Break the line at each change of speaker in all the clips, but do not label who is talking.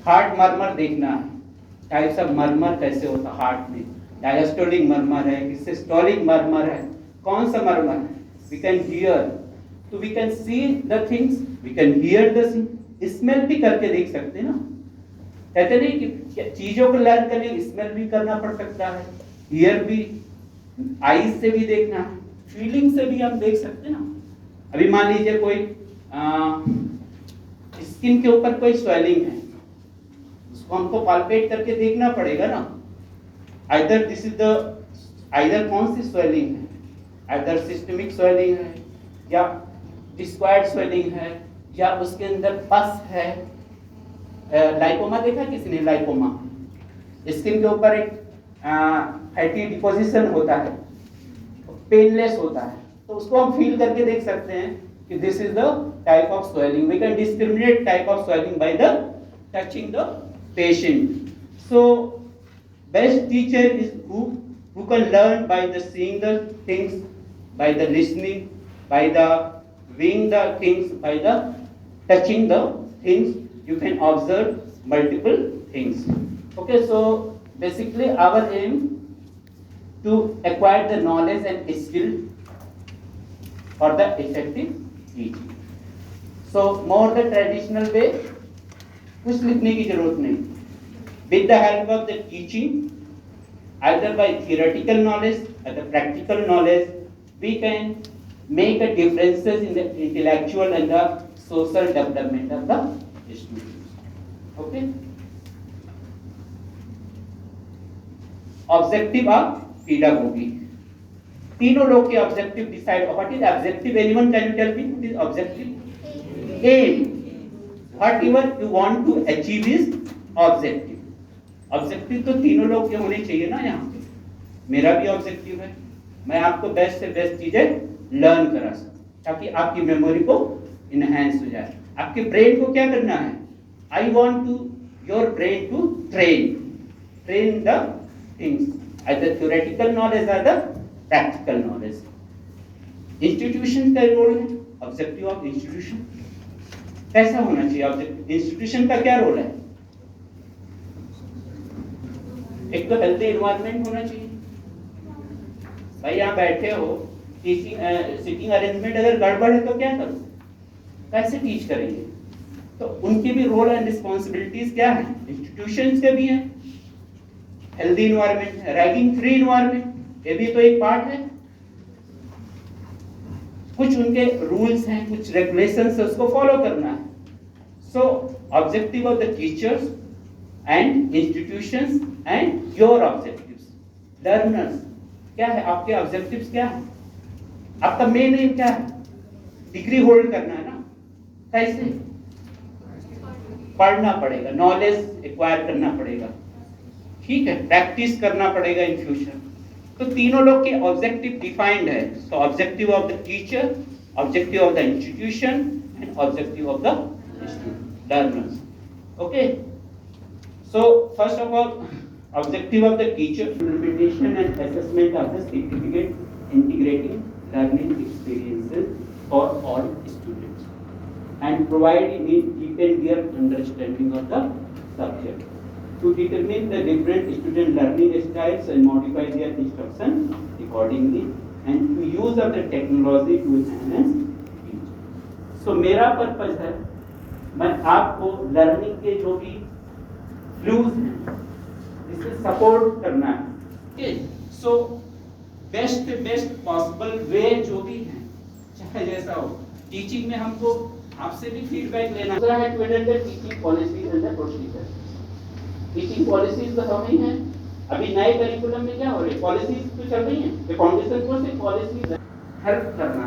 Heart मरमर देखना है, types of मरमर कैसे होता है हार्ट में, डायस्टोलिक मरमर है कि सिस्टोलिक मरमर है, कौन सा मरमर है, वी कैन हियर, तो we can see the things, we can hear the things, smell भी करके देख सकते हैं ना, कहते नहीं कि चीजों को लर्न करने स्मेल भी करना पड़ सकता है, हियर भी, आईज से भी देखना है, फीलिंग से भी हम देख सकते हैं ना। अभी मान लीजिए कोई स्किन के ऊपर कोई स्वेलिंग है, उसको हमको पाल्पेट करके देखना पड़ेगा ना, either this is the, either कौन सी स्वेलिंग है, आइदर सिस्टमिक स्वेलिंग है या डिस्क्वायर्ड स्वेलिंग है या उसके अंदर पस है। लाइपोमा देखा किसी ने, लाइपोमा स्किन के ऊपर एक फैटी डिपोजिशन होता है, पेनलेस होता है, तो उसको हम फील करके देख सकते हैं कि this is the type of swelling, we can discriminate type of swelling by the touching the patient. So best teacher is who can learn by the seeing the things, by the listening, by the viewing the things, by the touching the things, you can observe multiple things. Okay, so basically our aim to acquire the knowledge and skill for the effective teaching. So more the traditional way, कुछ लिखने की जरूरत नहीं, with the help of the teaching, either by theoretical knowledge or the practical knowledge, we can make a differences in the intellectual and the social development of the students. Okay, objective of pedagogy, तीनों लोग के objective decide, what is objective, anyone can you tell me what is objective? Aim, whatever you want to achieve is objective. Objective तो तीनों लोग के होने चाहिए ना, यहाँ पे मेरा भी ऑब्जेक्टिव है, मैं आपको बेस्ट से बेस्ट चीजें लर्न करा सकूं ताकि आपकी मेमोरी को इनहेंस हो जाए, आपके ब्रेन को क्या करना है, I want to your brain to train the things, either theoretical knowledge और द प्रैक्टिकल नॉलेज। इंस्टीट्यूशन का रोल है, ऑब्जेक्टिव ऑफ इंस्टीट्यूशन कैसा होना चाहिए, ऑब्जेक्टिव इंस्टीट्यूशन का क्या रोल है, एक तो हेल्दी एनवायरनमेंट होना चाहिए, भाई यहाँ बैठे हो, सिटिंग अरेंजमेंट अगर गड़बड़ है तो क्या करो, कैसे टीच करेंगे, तो उनकी भी रोल एंड रिस्पॉन्सिबिलिटीज क्या है, इंस्टीट्यूशंस के भी हैं, healthy environment, ragging free environment ये भी तो एक पार्ट है, कुछ उनके रूल्स हैं, कुछ रेगुलेशंस है, उसको फॉलो करना है। सो objective of the teachers and institutions and your objectives, learners क्या है, आपके ऑब्जेक्टिव्स क्या है, आपका मेन एम क्या है, डिग्री होल्ड करना है ना, कैसे पढ़ना पड़ेगा, नॉलेज एक्वायर करना पड़ेगा, ठीक है, प्रैक्टिस करना पड़ेगा इन फ्यूचर, तो तीनों लोग के ऑब्जेक्टिव डिफाइंड है, तो objective of the teacher, objective of the institution and objective of the learners. Okay, so first of all, objective of the teacher, implementation and assessment of the certificate integrating learning experiences for all students and providing deep and clear understanding of the subject, to determine the different student learning styles and modify their instruction accordingly and to use of the technology to enhance teaching. So मेरा purpose है, मैं आपको learning के जो भी फ्लूज हैं इससे support करना है, okay, so best possible way जो भी है, चाहे जैसा हो, टीचिंग में हमको आपसे भी फीडबैक लेना है, to adopt the teaching policies and the procedure. Teaching policies तो हम ही हैं, अभी नए करिकुलम में क्या हो रही है, पॉलिसीज तो चल रही हैं, ये फाउंडेशन कोर्स से पॉलिसीज हेल्प करना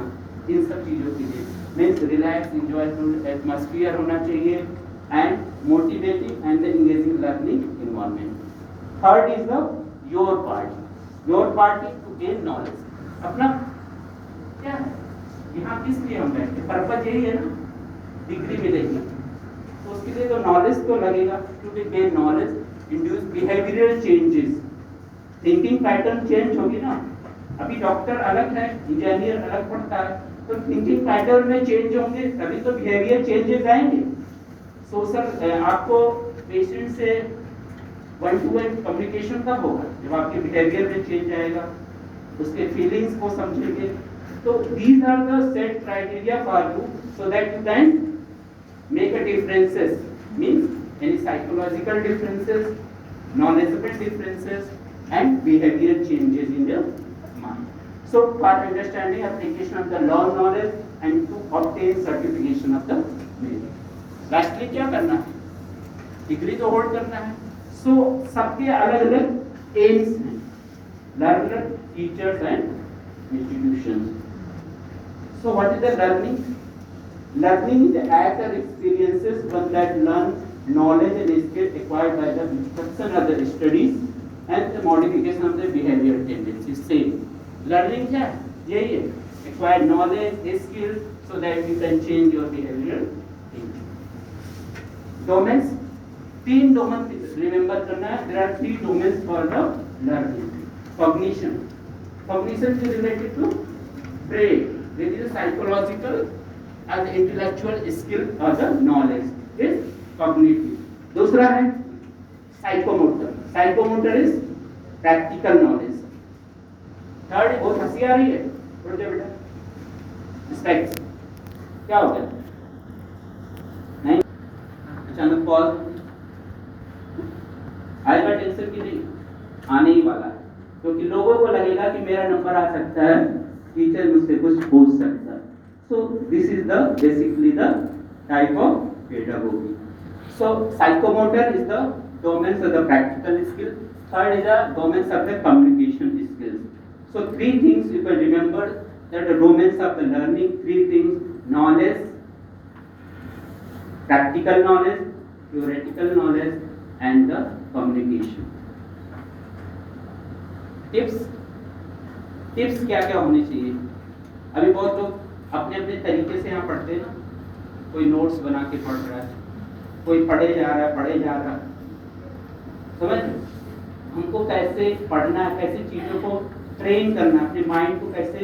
इन सब चीजों के लिए, मींस रिलैक्स एंजॉयफुल एटमॉस्फेयर होना चाहिए and motivating and the engaging learning environment. Third is the your part. Your part is to gain knowledge. अपना क्या है, यहाँ किस लिए हम बैठे, पर्पज यही है ना, डिग्री मिलेगी, तो उसके लिए तो नॉलेज तो लगेगा, to gain knowledge, induce behavioural changes, thinking pattern change होगी ना, अभी डॉक्टर अलग है, इंजीनियर अलग पढ़ता है, तो थिंकिंग पैटर्न में चेंज होंगे तभी तो बिहेवियर चेंजेस आएंगे। सोशल आपको पेशेंट से वन टू वन कम्युनिकेशन कब होगा? जब आपके बिहेवियर में चेंज आएगा, उसके फीलिंग्स को समझेंगे। तो these are the set criteria for you so that you can make a differences, means any psychological differences, knowledgeable differences and behavioral changes in your mind. So for understanding application of the law knowledge and to obtain certification of the meaning. Lastly क्या करना है? Degree तो hold करना है। So सबके अलग अलग AIIMS हैं, learner, teachers and institutions. So what is the learning? Learning is the act or experiences one that learn knowledge and skill acquired by the instruction of the studies and the modification of the behavior tendencies. Same. Learning क्या है? यही है, acquire knowledge, skill so that you can change your behavior. Domains, तीन domains remember करना है. There are three domains for the learning. Cognition. Cognition is related to brain. This is psychological and intellectual skill or the knowledge is cognitive. दूसरा है psychomotor. Psychomotor is practical knowledge. Third बहुत हंसी आ रही है, उठ जा बेटा. Specs. क्या हो गया? नहीं, अचानक पॉज. आएगा टेंशन की नहीं, आने ही वाला है, क्योंकि लोगों को लगेगा कि मेरा नंबर आ सकता है, टीचर मुझसे कुछ पूछ सकता है. So this is the basically the type of pedagogy. So psychomotor is the domains of the practical skill. Third is the domains of the communication skills. So three things you can remember that the domains of the learning. Three things: knowledge, practical knowledge, theoretical knowledge, and the communication. Tips क्या क्या होने चाहिए? अभी बहुत लोग अपने अपने तरीके से यहाँ पढ़ते हैं ना, कोई नोट्स बना के पढ़ रहा है, कोई पढ़े जा रहा है, समझ? हमको कैसे पढ़ना है, कैसे चीज़ों को ट्रेन करना, अपने माइंड को कैसे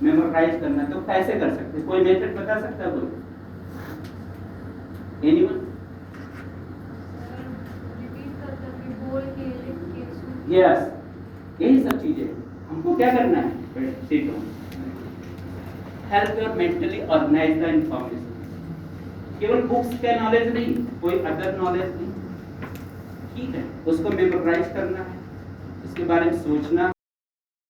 मेमोराइज करना, तो कैसे कर सकते? कोई मेथड बता सकता है कोई? एनीवन? यस, यही सब चीजें हमको क्या करना है? सीखो. Help your mentally organise the information. केवल बुक्स का नॉलेज नहीं, कोई अदर नॉलेज नहीं, ठीक है, उसको मेमोराइज करना है, उसके बारे में सोचना